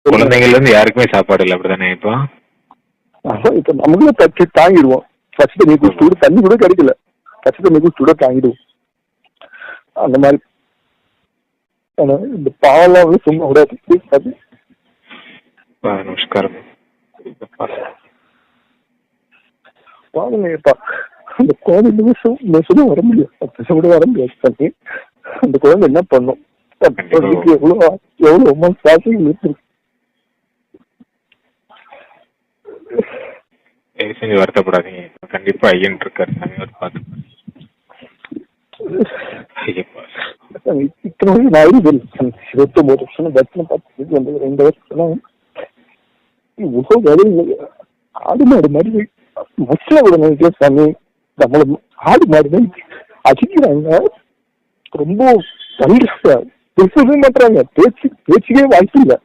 குழந்தைங்கள்ல இருந்து யாருக்குமே சாப்பாடு இல்லை, அப்படிதானே? இப்போ இப்ப நமக்குள்ள தச்சு தாங்கிடுவோம். பச்சை தண்ணி குடிச்சு கூட தண்ணி கூட கிடைக்கல, பச்சை தண்ணி குடிச்சு கூட தாங்கிடுவோம். அந்த மாதிரி இந்த பாவெல்லாம் வந்து சும்மா விடாது. நமஸ்காரம். பாருங்கப்பா, அந்த குழந்தை நிமிஷம் வர முடியும், 10 நிமிஷம் கூட வர முடியாது தண்ணி. அந்த குழந்தை என்ன பண்ணும்? எவ்வளவு அம்மா சாப்பிட்டு இருக்கு. செஞ்சு வருத்தப்படாதீங்க, கண்டிப்பா ஐயன் இருக்காரு, நாங்க பார்த்து. இத்தனை வயசு நான் 29 வருஷம் தர்சனம் பார்த்து வந்தது. 2 வருஷம் உலக வேலை ஆடு மாடு மாதிரி மசில விட சாமி. நம்மள ஆடு மாடு அடிக்கிறாங்க, ரொம்ப பேசவே மாட்டாங்க, பேச்சுக்கே வாய்ப்பு இல்லை.